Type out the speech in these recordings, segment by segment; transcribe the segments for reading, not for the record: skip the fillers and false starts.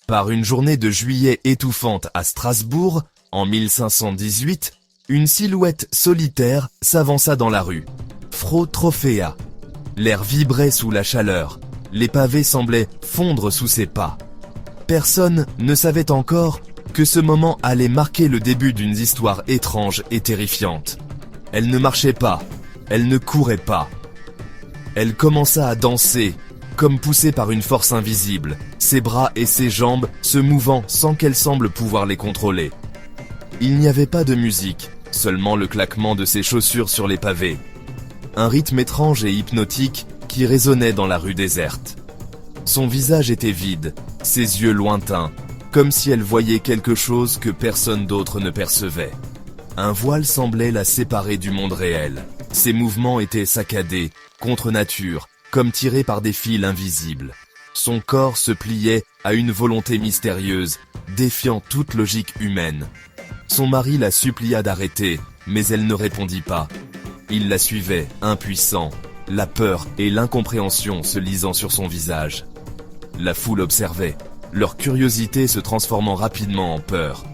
Par une journée de juillet étouffante à Strasbourg, en 1518, une silhouette solitaire s'avança dans la rue. Frau Trophäa. L'air vibrait sous la chaleur. Les pavés semblaient fondre sous ses pas. Personne ne savait encore que ce moment allait marquer le début d'une histoire étrange et terrifiante. Elle ne marchait pas, elle ne courait pas. Elle commença à danser, comme poussée par une force invisible, ses bras et ses jambes se mouvant sans qu'elle semble pouvoir les contrôler. Il n'y avait pas de musique, seulement le claquement de ses chaussures sur les pavés. Un rythme étrange et hypnotique qui résonnait dans la rue déserte. Son visage était vide, ses yeux lointains, comme si elle voyait quelque chose que personne d'autre ne percevait. Un voile semblait la séparer du monde réel. Ses mouvements étaient saccadés, contre nature, comme tirés par des fils invisibles. Son corps se pliait à une volonté mystérieuse, défiant toute logique humaine. Son mari la supplia d'arrêter, mais elle ne répondit pas. Il la suivait, impuissant, la peur et l'incompréhension se lisant sur son visage. La foule observait, leur curiosité se transformant rapidement en peur.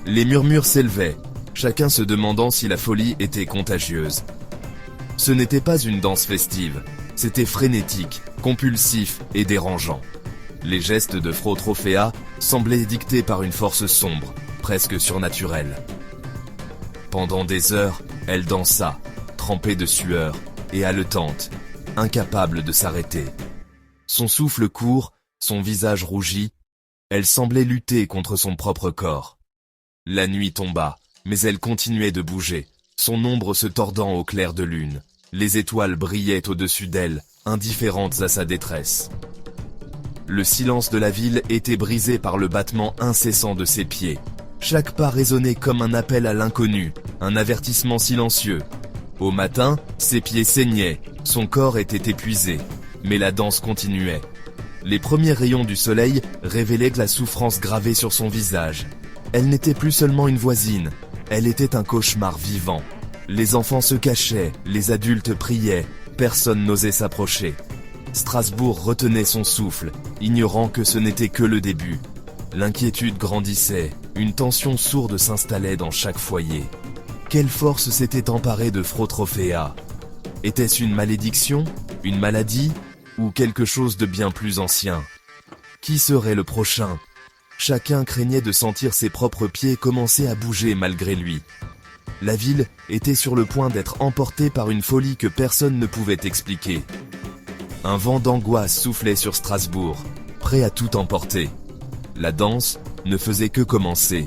Les murmures s'élevaient, chacun se demandant si la folie était contagieuse. Ce n'était pas une danse festive, c'était frénétique, compulsif et dérangeant. Les gestes de Frau Trophäa semblaient dictés par une force sombre, presque surnaturelle. Pendant des heures, elle dansa, trempée de sueur et haletante, incapable de s'arrêter. Son souffle court, son visage rougi, elle semblait lutter contre son propre corps. La nuit tomba, mais elle continuait de bouger, son ombre se tordant au clair de lune. Les étoiles brillaient au-dessus d'elle, indifférentes à sa détresse. Le silence de la ville était brisé par le battement incessant de ses pieds. Chaque pas résonnait comme un appel à l'inconnu, un avertissement silencieux. Au matin, ses pieds saignaient, son corps était épuisé, mais la danse continuait. Les premiers rayons du soleil révélaient la souffrance gravée sur son visage. Elle n'était plus seulement une voisine, elle était un cauchemar vivant. Les enfants se cachaient, les adultes priaient, personne n'osait s'approcher. Strasbourg retenait son souffle, ignorant que ce n'était que le début. L'inquiétude grandissait, une tension sourde s'installait dans chaque foyer. Quelle force s'était emparée de Frau Trophäa? Était-ce une malédiction, une maladie, ou quelque chose de bien plus ancien? Qui serait le prochain? Chacun craignait de sentir ses propres pieds commencer à bouger malgré lui. La ville était sur le point d'être emportée par une folie que personne ne pouvait expliquer. Un vent d'angoisse soufflait sur Strasbourg, prêt à tout emporter. La danse ne faisait que commencer.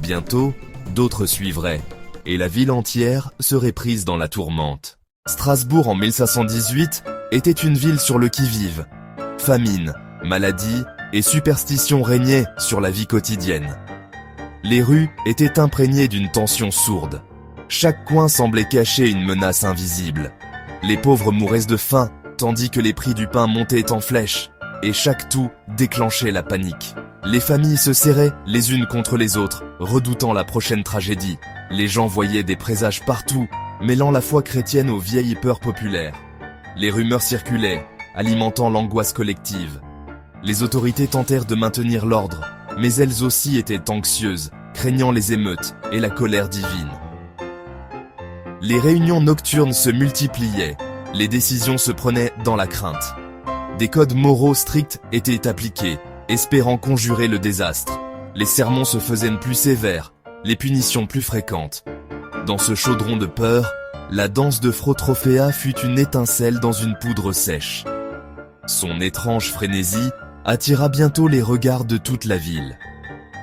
Bientôt, d'autres suivraient, et la ville entière serait prise dans la tourmente. Strasbourg en 1518 était une ville sur le qui-vive. Famine, maladie et superstition régnaient sur la vie quotidienne. Les rues étaient imprégnées d'une tension sourde. Chaque coin semblait cacher une menace invisible. Les pauvres mouraient de faim, tandis que les prix du pain montaient en flèche, et chaque toux déclenchait la panique. Les familles se serraient les unes contre les autres, redoutant la prochaine tragédie. Les gens voyaient des présages partout, mêlant la foi chrétienne aux vieilles peurs populaires. Les rumeurs circulaient, alimentant l'angoisse collective. Les autorités tentèrent de maintenir l'ordre, mais elles aussi étaient anxieuses, craignant les émeutes et la colère divine. Les réunions nocturnes se multipliaient, les décisions se prenaient dans la crainte. Des codes moraux stricts étaient appliqués, espérant conjurer le désastre. Les sermons se faisaient plus sévères, les punitions plus fréquentes. Dans ce chaudron de peur, la danse de Frau Trophäa fut une étincelle dans une poudre sèche. Son étrange frénésie attira bientôt les regards de toute la ville.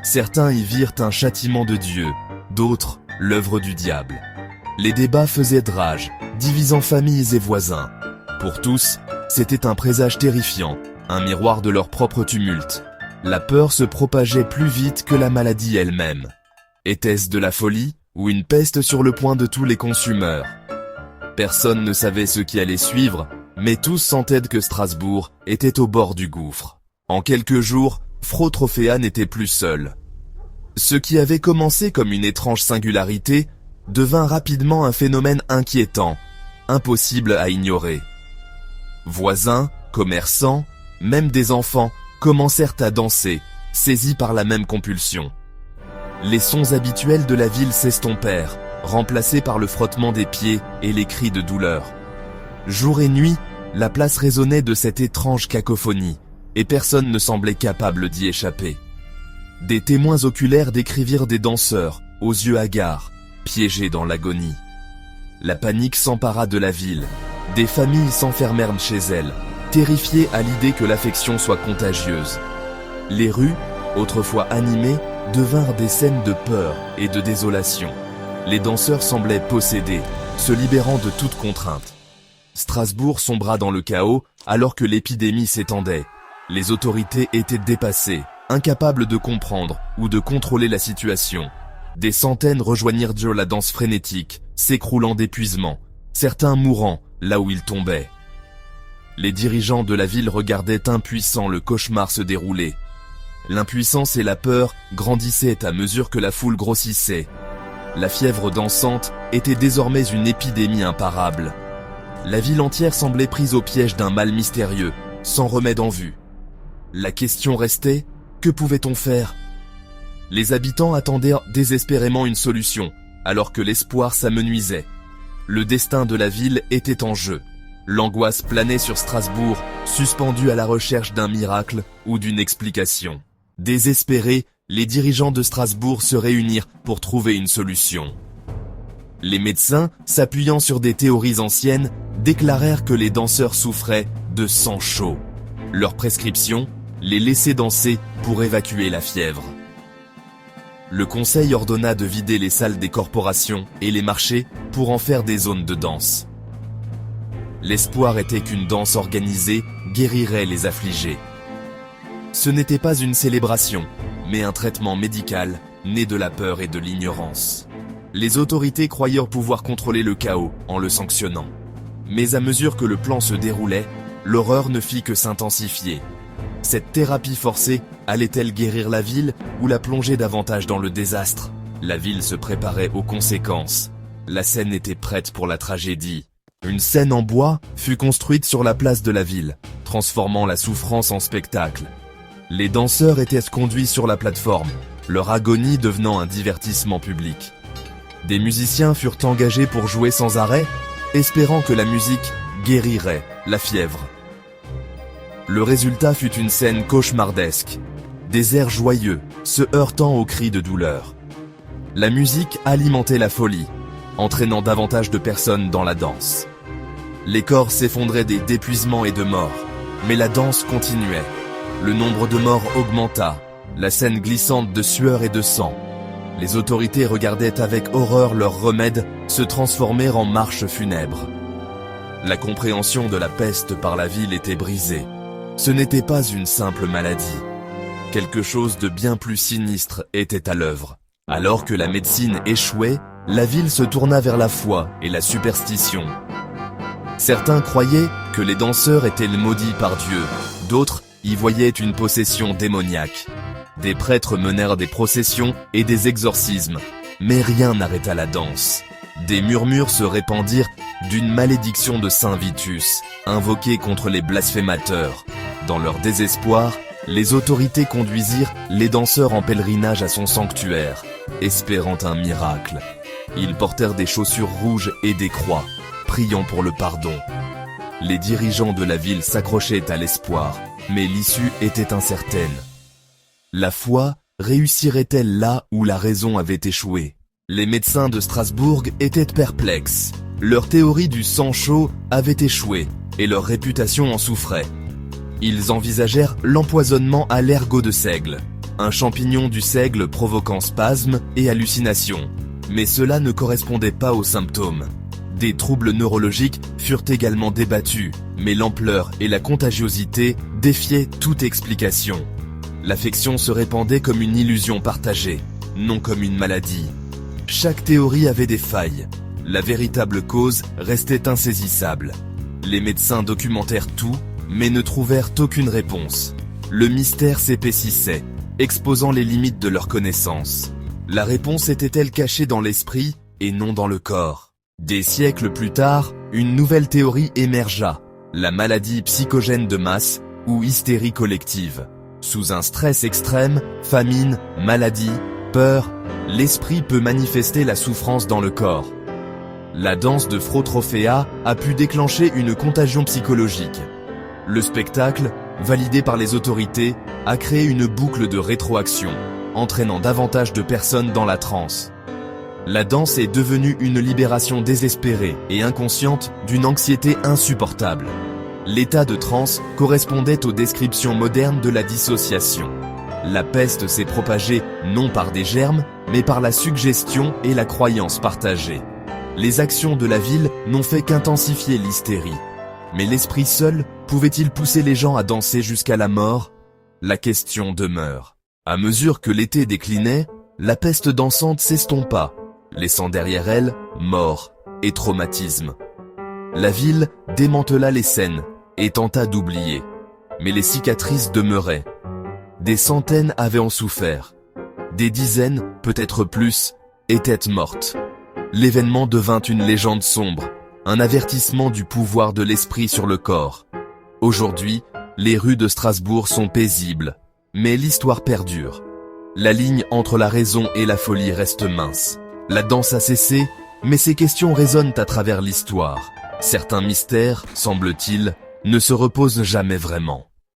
Certains y virent un châtiment de Dieu, d'autres l'œuvre du diable. Les débats faisaient rage, divisant familles et voisins. Pour tous, c'était un présage terrifiant, un miroir de leur propre tumulte. La peur se propageait plus vite que la maladie elle-même. Était-ce de la folie ou une peste sur le point de tous les consumeurs? Personne ne savait ce qui allait suivre, mais tous sentaient que Strasbourg était au bord du gouffre. En quelques jours, Frau Trophäa n'était plus seule. Ce qui avait commencé comme une étrange singularité devint rapidement un phénomène inquiétant, impossible à ignorer. Voisins, commerçants, même des enfants commencèrent à danser, saisis par la même compulsion. Les sons habituels de la ville s'estompèrent, remplacés par le frottement des pieds et les cris de douleur. Jour et nuit, la place résonnait de cette étrange cacophonie, et personne ne semblait capable d'y échapper. Des témoins oculaires décrivirent des danseurs, aux yeux hagards, piégés dans l'agonie. La panique s'empara de la ville. Des familles s'enfermèrent chez elles, terrifiées à l'idée que l'affection soit contagieuse. Les rues, autrefois animées, devinrent des scènes de peur et de désolation. Les danseurs semblaient possédés, se libérant de toute contrainte. Strasbourg sombra dans le chaos alors que l'épidémie s'étendait. Les autorités étaient dépassées, incapables de comprendre ou de contrôler la situation. Des centaines rejoignirent la danse frénétique, s'écroulant d'épuisement, certains mourant là où ils tombaient. Les dirigeants de la ville regardaient impuissants le cauchemar se dérouler. L'impuissance et la peur grandissaient à mesure que la foule grossissait. La fièvre dansante était désormais une épidémie imparable. La ville entière semblait prise au piège d'un mal mystérieux, sans remède en vue. La question restait, que pouvait-on faire ? Les habitants attendaient désespérément une solution, alors que l'espoir s'amenuisait. Le destin de la ville était en jeu. L'angoisse planait sur Strasbourg, suspendue à la recherche d'un miracle ou d'une explication. Désespérés, les dirigeants de Strasbourg se réunirent pour trouver une solution. Les médecins, s'appuyant sur des théories anciennes, déclarèrent que les danseurs souffraient de sang chaud. Leur prescription, les laisser danser pour évacuer la fièvre. Le conseil ordonna de vider les salles des corporations et les marchés pour en faire des zones de danse. L'espoir était qu'une danse organisée guérirait les affligés. Ce n'était pas une célébration, mais un traitement médical né de la peur et de l'ignorance. Les autorités croyirent pouvoir contrôler le chaos en le sanctionnant. Mais à mesure que le plan se déroulait, l'horreur ne fit que s'intensifier. Cette thérapie forcée allait-elle guérir la ville ou la plonger davantage dans le désastre ? La ville se préparait aux conséquences. La scène était prête pour la tragédie. Une scène en bois fut construite sur la place de la ville, transformant la souffrance en spectacle. Les danseurs étaient conduits sur la plateforme, leur agonie devenant un divertissement public. Des musiciens furent engagés pour jouer sans arrêt, espérant que la musique guérirait la fièvre. Le résultat fut une scène cauchemardesque, des airs joyeux se heurtant aux cris de douleur. La musique alimentait la folie, entraînant davantage de personnes dans la danse. Les corps s'effondraient d'épuisement et de mort, mais la danse continuait. Le nombre de morts augmenta, la scène glissante de sueur et de sang. Les autorités regardaient avec horreur leurs remèdes se transformer en marches funèbres. La compréhension de la peste par la ville était brisée. Ce n'était pas une simple maladie. Quelque chose de bien plus sinistre était à l'œuvre. Alors que la médecine échouait, la ville se tourna vers la foi et la superstition. Certains croyaient que les danseurs étaient maudits par Dieu, d'autres y voyaient une possession démoniaque. Des prêtres menèrent des processions et des exorcismes, mais rien n'arrêta la danse. Des murmures se répandirent d'une malédiction de Saint Vitus, invoquée contre les blasphémateurs. Dans leur désespoir, les autorités conduisirent les danseurs en pèlerinage à son sanctuaire, espérant un miracle. Ils portèrent des chaussures rouges et des croix, priant pour le pardon. Les dirigeants de la ville s'accrochaient à l'espoir, mais l'issue était incertaine. La foi réussirait-elle là où la raison avait échoué ? Les médecins de Strasbourg étaient perplexes. Leur théorie du sang chaud avait échoué, et leur réputation en souffrait. Ils envisagèrent l'empoisonnement à l'ergot de seigle, un champignon du seigle provoquant spasmes et hallucinations. Mais cela ne correspondait pas aux symptômes. Des troubles neurologiques furent également débattus, mais l'ampleur et la contagiosité défiaient toute explication. L'affection se répandait comme une illusion partagée, non comme une maladie. Chaque théorie avait des failles. La véritable cause restait insaisissable. Les médecins documentèrent tout, mais ne trouvèrent aucune réponse. Le mystère s'épaississait, exposant les limites de leur connaissance. La réponse était-elle cachée dans l'esprit et non dans le corps ? Des siècles plus tard, une nouvelle théorie émergea, la maladie psychogène de masse ou hystérie collective. Sous un stress extrême, famine, maladie, peur, l'esprit peut manifester la souffrance dans le corps. La danse de Frau Trophéa a pu déclencher une contagion psychologique. Le spectacle, validé par les autorités, a créé une boucle de rétroaction, entraînant davantage de personnes dans la transe. La danse est devenue une libération désespérée et inconsciente d'une anxiété insupportable. L'état de transe correspondait aux descriptions modernes de la dissociation. La peste s'est propagée non par des germes, mais par la suggestion et la croyance partagée. Les actions de la ville n'ont fait qu'intensifier l'hystérie. Mais l'esprit seul pouvait-il pousser les gens à danser jusqu'à la mort? La question demeure. À mesure que l'été déclinait, la peste dansante s'estompa, laissant derrière elle mort et traumatisme. La ville démantela les scènes et tenta d'oublier. Mais les cicatrices demeuraient. Des centaines avaient en souffert. Des dizaines, peut-être plus, étaient mortes. L'événement devint une légende sombre, un avertissement du pouvoir de l'esprit sur le corps. Aujourd'hui, les rues de Strasbourg sont paisibles, mais l'histoire perdure. La ligne entre la raison et la folie reste mince. La danse a cessé, mais ces questions résonnent à travers l'histoire. Certains mystères, semble-t-il, ne se reposent jamais vraiment.